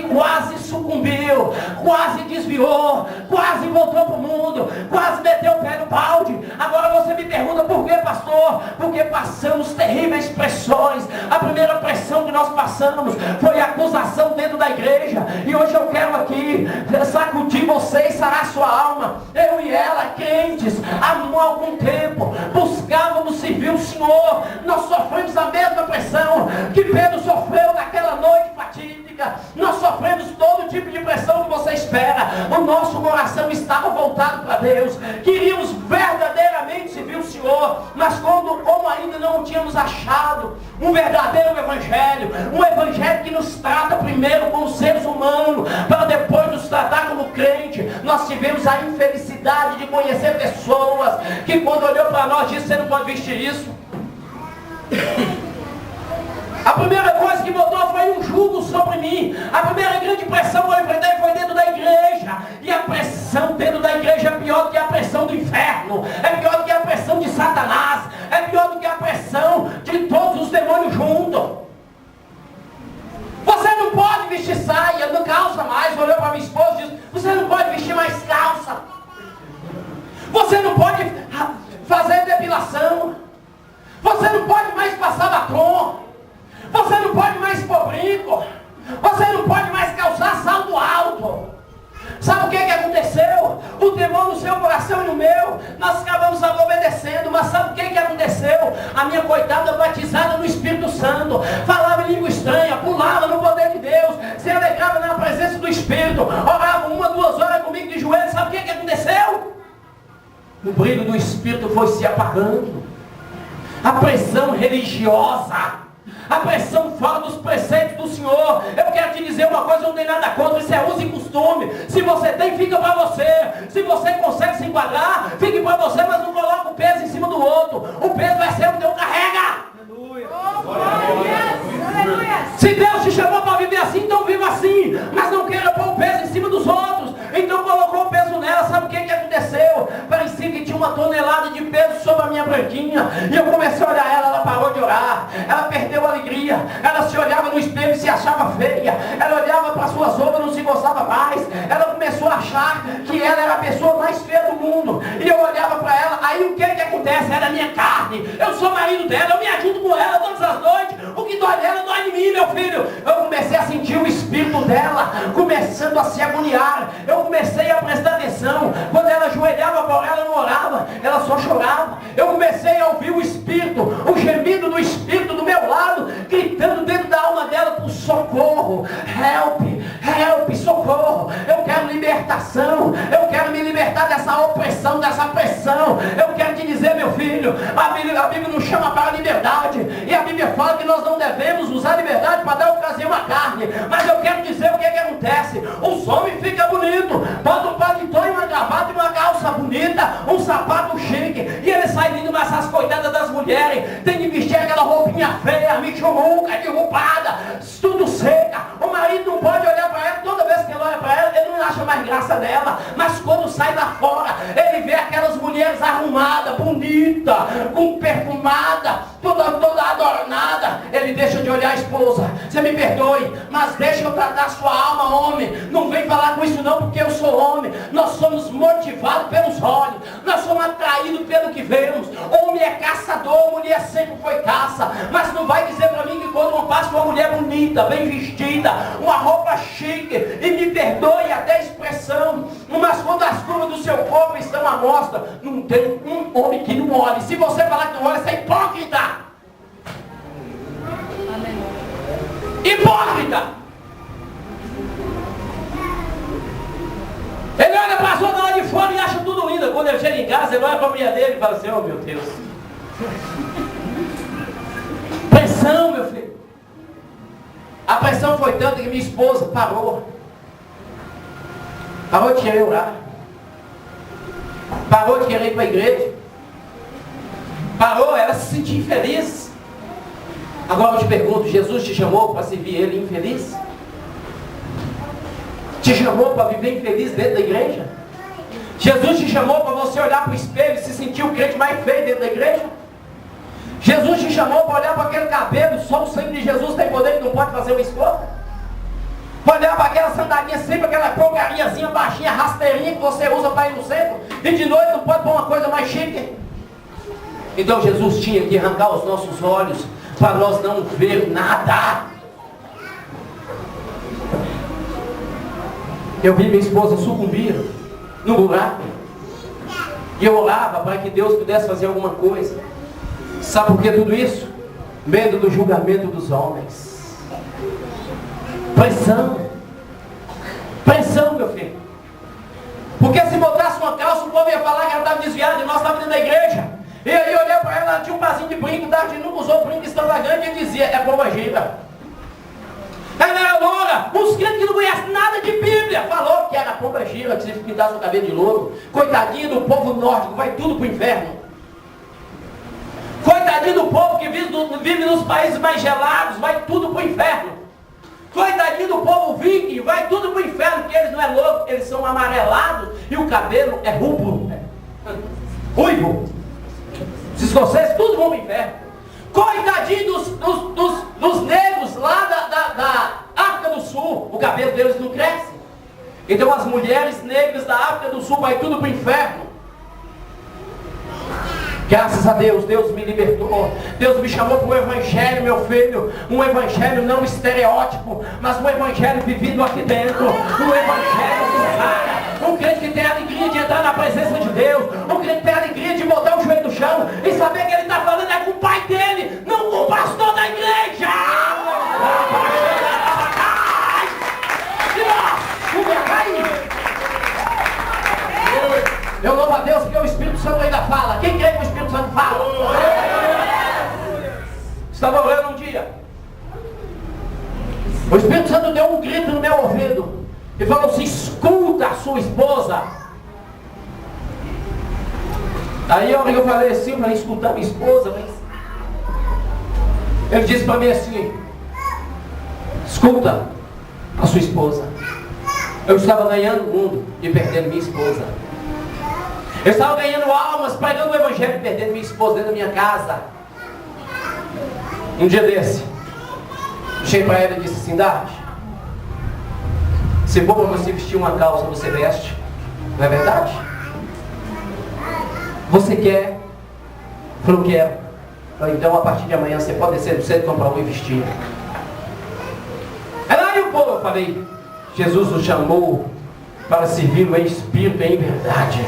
quase sucumbiu, quase desviou, quase voltou para o mundo, quase meteu o pé no balde. Agora você me pergunta por que, pastor? Porque passamos terríveis pressões. A primeira pressão que nós passamos foi a acusação dentro da igreja. E hoje eu quero aqui sacudir você e sarar sua alma. Eu e ela, crentes, há algum tempo buscávamos servir o Senhor. Nós sofremos a mesma pressão que Pedro sofreu naquela noite fatídica. Nós sofremos todo tipo de pressão que você espera. O nosso coração estava voltado para Deus. Queríamos verdadeiramente servir o Senhor, mas como ainda não tínhamos achado um verdadeiro evangelho, um evangelho que nos trata primeiro como seres humanos, para depois nos tratar como crente, nós tivemos a infelicidade de conhecer pessoas que quando olhou para nós disse: você não pode vestir isso. A primeira coisa que botou foi um jugo sobre mim. A primeira grande pressão que eu enfrentei foi dentro da igreja. E a pressão dentro da igreja é pior do que a pressão do inferno. É pior do que a pressão de Satanás. É pior do que a pressão de todos os demônios juntos. Você não pode vestir saia, não calça mais. Olhou para minha esposa e disse: você não pode vestir mais calça. Você não pode fazer depilação. Você não pode mais passar batom. Você não pode mais pôr brinco. Você não pode mais calçar salto alto. Sabe o que aconteceu? O temor no seu coração e no meu, nós acabamos obedecendo. Mas sabe o que aconteceu? A minha coitada batizada no Espírito Santo, falava em língua estranha, pulava no poder de Deus, se alegrava na presença do Espírito, orava 1, 2 horas comigo de joelhos. Sabe o que aconteceu? O brilho do Espírito foi se apagando. A pressão religiosa, a pressão fora dos preceitos do Senhor. Eu quero te dizer uma coisa, eu não tenho nada contra, isso é uso e costume. Se você tem, fica para você. Se você consegue se enquadrar, fique para você, mas não coloque o peso em cima do outro. O peso vai ser o teu carrega. Aleluia. Se Deus te chamou para viver assim, então viva assim. Mas não queira pôr o peso em cima dos outros. Então colocou o peso nela. Sabe o que aconteceu? Parecia que tinha uma tonelada de peso sobre a minha branquinha. E eu comecei a olhar ela parou de orar. Ela perdeu a alegria. Ela se olhava no espelho e se achava feia. Ela olhava para suas roupas e não se gostava mais. Ela começou a achar que ela era a pessoa mais feia do mundo. E eu olhava para ela. Aí o que acontece? Era a minha carne. Eu sou marido dela. Eu me ajudo com ela todas as noites. O que dói nela dói em mim, meu filho. Eu comecei a sentir o espírito dela começando a se agoniar. Eu comecei a prestar atenção. Quando ela ajoelhava por ela, não orava. Ela só chorava. Eu comecei a ouvir o espírito, o gemido do espírito do meu lado, gritando dentro da alma dela por socorro. Help, help, socorro. Eu quero libertação. Eu quero me libertar dessa opressão, dessa pressão. Eu quero te dizer, meu filho, a Bíblia nos chama para a liberdade. E a Bíblia fala que nós não devemos usar a liberdade para dar ocasião à carne. Mas eu quero dizer o que acontece. Os homens ficam bonitos, botam um paletó e uma gravata e uma calça bonita, um sapato chique, e ele sai lindo, mas as coitadas das mulheres tem que vestir aquela roupinha feia, michumuca, derrubada, tudo seca. O marido não pode olhar para ela. Toda vez que ele olha para ela, ele não acha mais graça nela. Mas quando sai lá fora, ele vê aquelas mulheres arrumadas, bonitas, com perfumada, toda adornada. Ele deixa de olhar a esposa. Você me perdoe, mas deixa eu tratar sua alma, homem. Não vem falar com isso não, porque eu sou homem. Nós somos motivados pelos olhos. Nós somos atraídos pelo que vemos. Homem é caçador, mulher sempre foi caça. Mas não vai dizer para mim que quando eu passo uma mulher bonita, bem vestida, uma roupa chique, e me perdoe até a expressão, mas quando as curvas do seu corpo estão à mostra, não tem um homem que não olhe. Se você falar que não olha, você é hipócrita. Hipócrita. Ele olha para as outras lá de fora e acha tudo lindo. Quando ele chega em casa, ele olha para a mulher dele e fala assim: oh meu Deus. Pressão, meu filho. A pressão foi tanta que minha esposa parou de querer orar, parou de querer ir para a igreja, parou, ela se sentia infeliz. Agora eu te pergunto, Jesus te chamou para servir ele infeliz? Te chamou para viver infeliz dentro da igreja? Jesus te chamou para você olhar para o espelho e se sentir o crente mais feio dentro da igreja? Jesus te chamou para olhar para aquele cabelo, só o sangue de Jesus tem poder que não pode fazer uma escova? Olhava aquela sandalinha, sempre aquela porcariazinha baixinha, rasteirinha que você usa para ir no centro. E de noite não pode pôr uma coisa mais chique. Então Jesus tinha que arrancar os nossos olhos para nós não ver nada. Eu vi minha esposa sucumbir no buraco. E eu orava para que Deus pudesse fazer alguma coisa. Sabe por que tudo isso? Medo do julgamento dos homens. Pressão. Pressão, meu filho. Porque se botasse uma calça, o povo ia falar que ela estava desviada de nós, estava dentro da igreja. E aí eu olhei para ela, ela tinha um vasinho de brinco, Davi nunca usou brinco extravagante, e dizia, é pomba-gira. Ela era loura, uns crentes que não conhecem nada de Bíblia, falou que era pomba-gira, que se pintasse o cabelo de louro. Coitadinho do povo nórdico, vai tudo para o inferno. Coitadinho do povo que vive nos países mais gelados, vai tudo para o inferno. Coitadinho do povo viking, vai tudo para o inferno, porque eles não é louco, eles são amarelados e o cabelo é rubro, ruivo. Os escoceses, tudo vão para o inferno. Coitadinho dos negros lá da África do Sul, o cabelo deles não cresce. Então as mulheres negras da África do Sul vai tudo para o inferno. Graças a Deus, Deus me libertou. Deus me chamou para um evangelho, meu filho. Um evangelho não estereótipo, mas um evangelho vivido aqui dentro. Um evangelho que sara. Um crente que tem a alegria de entrar na presença de Deus. Um crente que tem a alegria de botar o joelho no chão e saber que ele está falando é com o pai dele, não com o pastor da igreja. Eu louvo a Deus porque o Espírito Santo ainda fala. Quem crê que o Espírito Santo fala? Estava orando um dia. O Espírito Santo deu um grito no meu ouvido. E falou assim, escuta a sua esposa. Aí eu falei assim, eu falei, escutar minha esposa, mas... Ele disse para mim assim, escuta a sua esposa. Eu estava ganhando o mundo e perdendo minha esposa. Eu estava ganhando almas, pregando o evangelho e perdendo minha esposa dentro da minha casa. Um dia desse, cheguei para ela e disse assim, Dade, se for para você vestir uma calça, você veste. Não é verdade? Você quer? Falou, quero. Falei, então a partir de amanhã você pode descer do centro, comprar um e vestir. Ela aí o povo, eu falei, Jesus nos chamou para servi-lo em espírito e em verdade.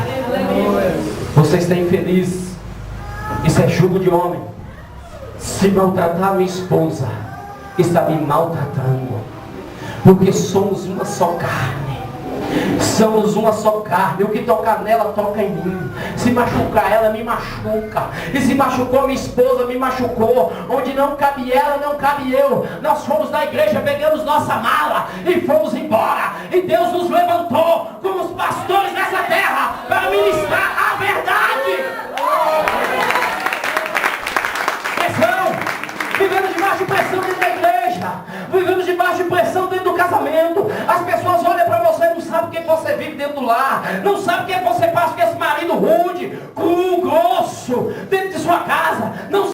Você está infeliz. Isso é jugo de homem. Se maltratar minha esposa, está me maltratando. Porque somos uma só carne. Somos uma só carne. O que tocar nela, toca em mim. Se machucar ela, me machuca. E se machucou minha esposa, me machucou. Onde não cabe ela, não cabe eu. Nós fomos da igreja, pegamos nossa mala e fomos embora. E Deus nos levantou como os pastores dessa terra para ministrar a verdade. Pressão. Vivemos debaixo de pressão dentro da igreja. Vivemos debaixo de pressão dentro do casamento. As pessoas olham para você e não sabem o que você vive dentro do lar. Não sabem o que você passa com esse marido rude, cru, grosso, dentro de sua casa. Não